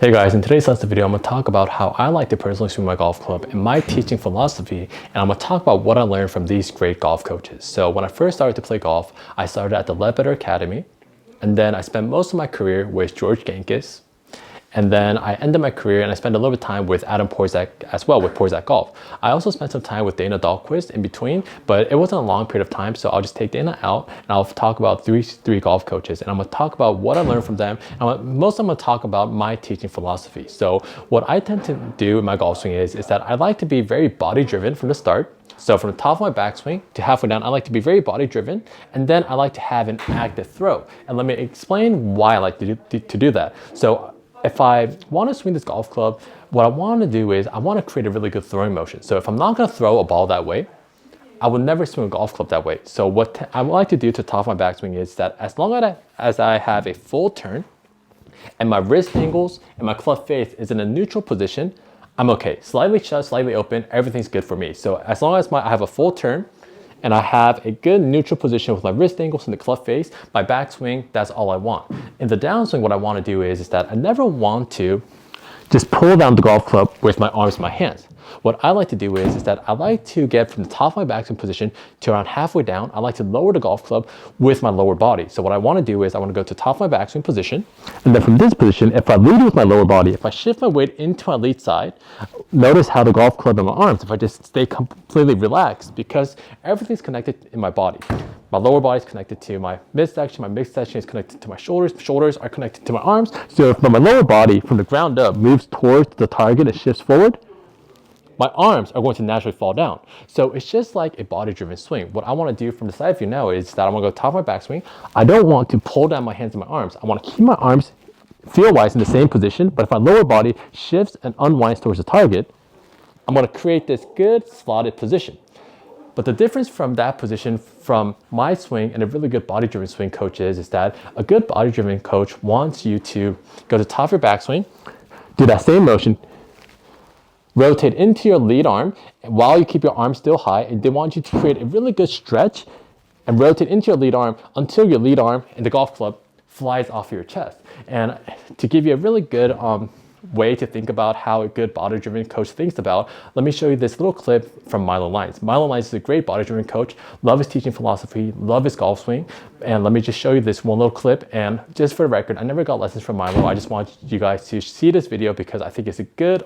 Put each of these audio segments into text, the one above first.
Hey guys, in today's lesson video, I'm going to talk about how I like to personally swing my golf club and my teaching philosophy, and I'm going to talk about what I learned from these great golf coaches. So when I first started to play golf, I started at the Ledbetter Academy, and then I spent most of my career with George Gankis. And then I ended my career and I spent a little bit of time with Adam Porzak as well with Porzak Golf. I also spent some time with Dana Dahlquist in between, but it wasn't a long period of time, so I'll just take Dana out and I'll talk about three golf coaches, and I'm gonna talk about what I learned from them. And most I'm gonna talk about my teaching philosophy. So what I tend to do in my golf swing is that I like to be very body driven from the start. So from the top of my backswing to halfway down, I like to be very body driven, and then I like to have an active throw. And let me explain why I like to do that. So if I want to swing this golf club, what I want to do is I want to create a really good throwing motion. So if I'm not going to throw a ball that way, I will never swing a golf club that way. So what I like to do to top of my backswing is that as long as I have a full turn and my wrist angles and my club face is in a neutral position, I'm okay. Slightly shut, slightly open, everything's good for me. So as long as I have a full turn and I have a good neutral position with my wrist angles and the club face, my backswing, that's all I want. In the downswing, what I want to do is that I never want to just pull down the golf club with my arms and my hands. What I like to do is that I like to get from the top of my backswing position to around halfway down. I like to lower the golf club with my lower body. So what I want to do is I want to go to top of my backswing position, and then from this position, if I lead with my lower body, if I shift my weight into my lead side, notice how the golf club and my arms, if I just stay completely relaxed, because everything's connected in my body. My lower body is connected to my midsection. My midsection is connected to my shoulders. Shoulders are connected to my arms. So if my lower body from the ground up moves towards the target and shifts forward, my arms are going to naturally fall down. So it's just like a body-driven swing. What I want to do from the side view now is that I'm going to go top of my backswing. I don't want to pull down my hands and my arms. I want to keep my arms feel-wise in the same position, but if my lower body shifts and unwinds towards the target, I'm going to create this good slotted position. But the difference from that position from my swing and a really good body-driven swing coach is that a good body-driven coach wants you to go to the top of your backswing, do that same motion, rotate into your lead arm while you keep your arm still high, and they want you to create a really good stretch and rotate into your lead arm until your lead arm and the golf club flies off your chest. And to give you a really good way to think about how a good body-driven coach thinks about, let me show you this little clip from Milo Lines. Milo Lines is a great body-driven coach, love his teaching philosophy, love his golf swing, and let me just show you this one little clip. And just for the record, I never got lessons from Milo. I just want you guys to see this video because I think it's a good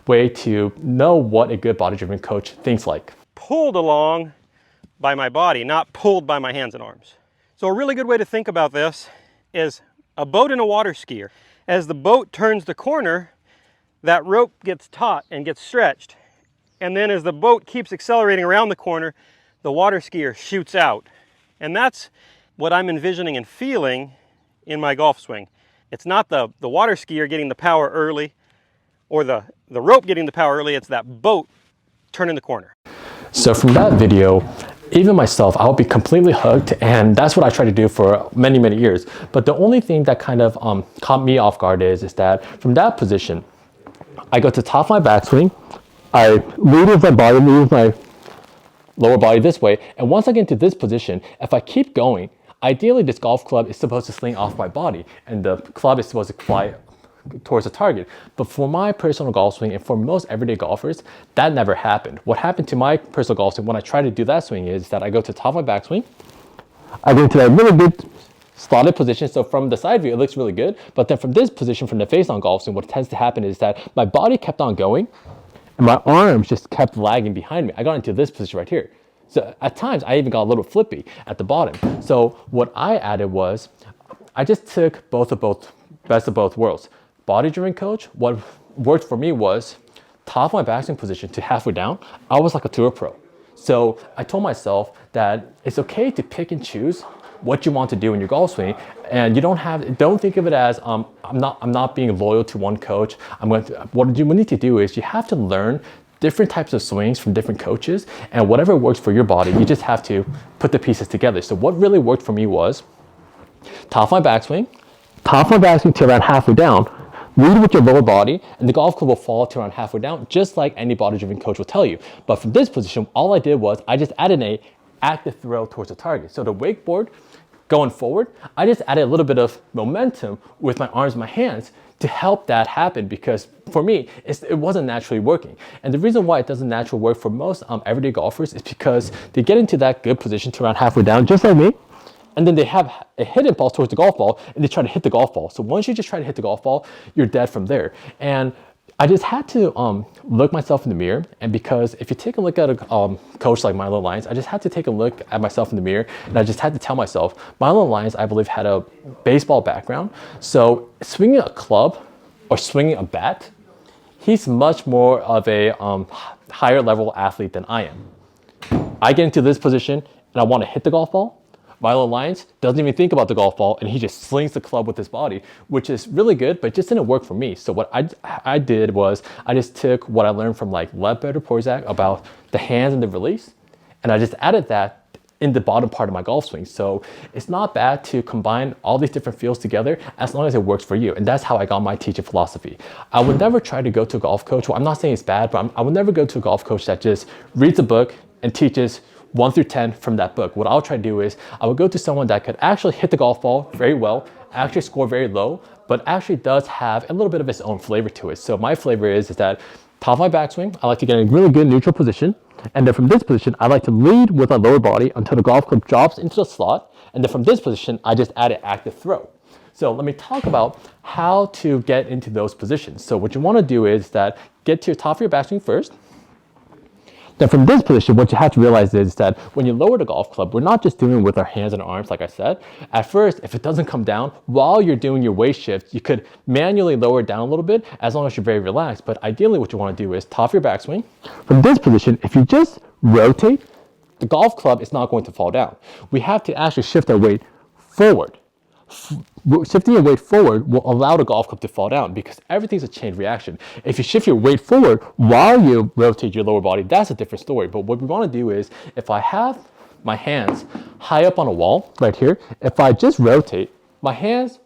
way to know what a good body-driven coach thinks like. Pulled along by my body, not pulled by my hands and arms. So a really good way to think about this is a boat and a water skier. As the boat turns the corner, that rope gets taut and gets stretched. And then as the boat keeps accelerating around the corner, the water skier shoots out. And that's what I'm envisioning and feeling in my golf swing. It's not the water skier getting the power early or the rope getting the power early, it's that boat turning the corner. So from that video, even myself, I'll be completely hooked, and that's what I try to do for many, many years. But the only thing that kind of caught me off guard is that from that position, I go to top of my backswing, I lead with my body, lead with my lower body this way, and once I get into this position, if I keep going, ideally this golf club is supposed to sling off my body, and the club is supposed to fly towards the target. But for my personal golf swing and for most everyday golfers, that never happened. What happened to my personal golf swing when I try to do that swing is that I go to the top of my backswing, I go into that really good slotted position. So from the side view, it looks really good. But then from this position, from the face-on golf swing, what tends to happen is that my body kept on going and my arms just kept lagging behind me. I got into this position right here. So at times, I even got a little flippy at the bottom. So what I added was, I just took best of both worlds. Body-driven coach, what worked for me was top of my backswing position to halfway down, I was like a tour pro. So I told myself that it's okay to pick and choose what you want to do in your golf swing, and you don't think of it as I'm not being loyal to one coach. What you need to do is you have to learn different types of swings from different coaches, and whatever works for your body, you just have to put the pieces together. So what really worked for me was top of my backswing to around halfway down, lead with your lower body, and the golf club will fall to around halfway down, just like any body-driven coach will tell you. But from this position, all I did was I just added an active throw towards the target. So the wakeboard going forward, I just added a little bit of momentum with my arms and my hands to help that happen, because for me, it wasn't naturally working. And the reason why it doesn't naturally work for most everyday golfers is because they get into that good position to around halfway down, just like me, and then they have a hit impulse towards the golf ball, and they try to hit the golf ball. So once you just try to hit the golf ball, you're dead from there. And I just had to look myself in the mirror, and because if you take a look at a coach like Milo Lyons, I just had to take a look at myself in the mirror, and I just had to tell myself, Milo Lyons, I believe, had a baseball background, so swinging a club or swinging a bat, he's much more of a higher level athlete than I am. I get into this position, and I want to hit the golf ball. Milo Lyons doesn't even think about the golf ball, and he just slings the club with his body, which is really good, but it just didn't work for me. So what I did was I just took what I learned from like Ledbetter Porzak about the hands and the release, and I just added that in the bottom part of my golf swing. So it's not bad to combine all these different feels together as long as it works for you. And that's how I got my teaching philosophy. I would never try to go to a golf coach. Well, I'm not saying it's bad, but I would never go to a golf coach that just reads a book and teaches 1 through 10 from that book. What I'll try to do is I would go to someone that could actually hit the golf ball very well, actually score very low, but actually does have a little bit of its own flavor to it. So my flavor is that top of my backswing, I like to get in a really good neutral position. And then from this position, I like to lead with my lower body until the golf club drops into the slot. And then from this position, I just add an active throw. So let me talk about how to get into those positions. So what you want to do is that get to your top of your backswing first. Then from this position, what you have to realize is that when you lower the golf club, we're not just doing it with our hands and arms, like I said. At first, if it doesn't come down, while you're doing your weight shift, you could manually lower it down a little bit as long as you're very relaxed. But ideally, what you want to do is top your backswing. From this position, if you just rotate, the golf club is not going to fall down. We have to actually shift our weight forward. Shifting your weight forward will allow the golf club to fall down because everything's a chain reaction. If you shift your weight forward while you rotate your lower body, that's a different story. But what we want to do is, if I have my hands high up on a wall right here, if I just rotate, my hands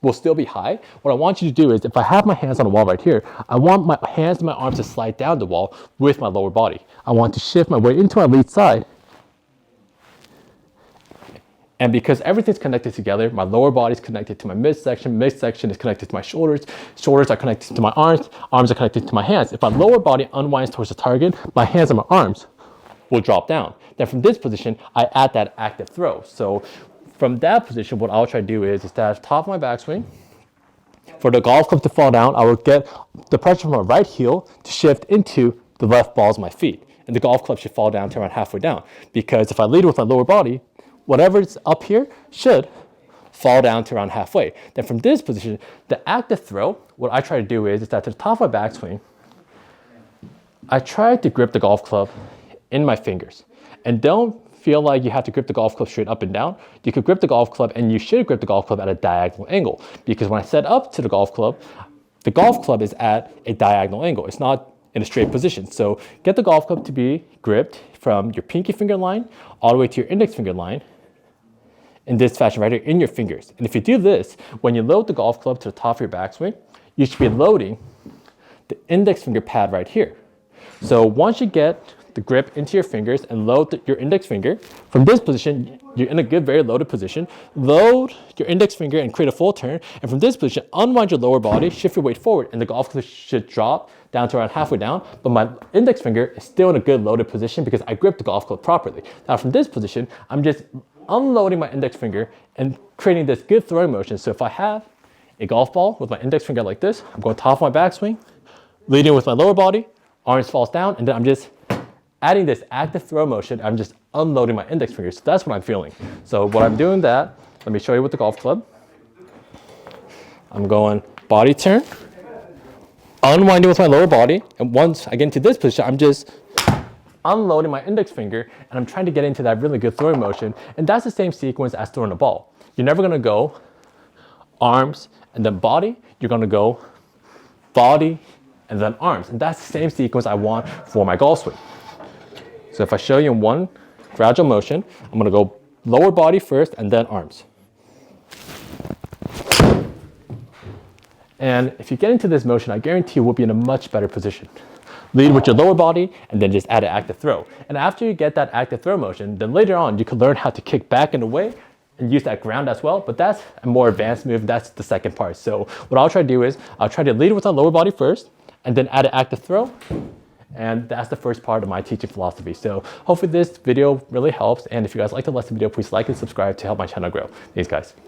will still be high. What I want you to do is, if I have my hands on the wall right here, I want my hands and my arms to slide down the wall with my lower body. I want to shift my weight into my lead side. And because everything's connected together, my lower body is connected to my midsection is connected to my shoulders are connected to my arms are connected to my hands. If my lower body unwinds towards the target, my hands and my arms will drop down. Then from this position, I add that active throw. So from that position, what I'll try to do is that top of my backswing, for the golf club to fall down, I will get the pressure from my right heel to shift into the left balls of my feet. And the golf club should fall down to around halfway down. Because if I lead with my lower body, whatever's up here should fall down to around halfway. Then from this position, the active throw, what I try to do is that to the top of my backswing, I try to grip the golf club in my fingers. And don't feel like you have to grip the golf club straight up and down. You could grip the golf club, and you should grip the golf club at a diagonal angle. Because when I set up to the golf club is at a diagonal angle. It's not in a straight position. So get the golf club to be gripped from your pinky finger line all the way to your index finger line in this fashion right here in your fingers. And if you do this, when you load the golf club to the top of your backswing, you should be loading the index finger pad right here. So once you get the grip into your fingers and load your index finger, from this position, you're in a good, very loaded position. Load your index finger and create a full turn. And from this position, unwind your lower body, shift your weight forward, and the golf club should drop down to around halfway down. But my index finger is still in a good loaded position because I gripped the golf club properly. Now from this position, I'm just unloading my index finger and creating this good throwing motion. So if I have a golf ball with my index finger like this, I'm going top of my backswing, leading with my lower body, arms falls down, and then I'm just adding this active throw motion. I'm just unloading my index finger. So that's what I'm feeling. So what I'm doing that, let me show you with the golf club. I'm going body turn, unwinding with my lower body. And once I get into this position, I'm just unloading my index finger, and I'm trying to get into that really good throwing motion. And that's the same sequence as throwing a ball. You're never gonna go arms and then body. You're gonna go body and then arms. And that's the same sequence I want for my golf swing. So if I show you in one gradual motion, I'm gonna go lower body first and then arms. And if you get into this motion, I guarantee you will be in a much better position. Lead with your lower body and then just add an active throw. And after you get that active throw motion, then later on you can learn how to kick back and away and use that ground as well, but that's a more advanced move. That's the second part. So what I'll try to do is I'll try to lead with our lower body first and then add an active throw. And that's the first part of my teaching philosophy. So hopefully this video really helps. And if you guys like the lesson video, please like and subscribe to help my channel grow. Thanks guys.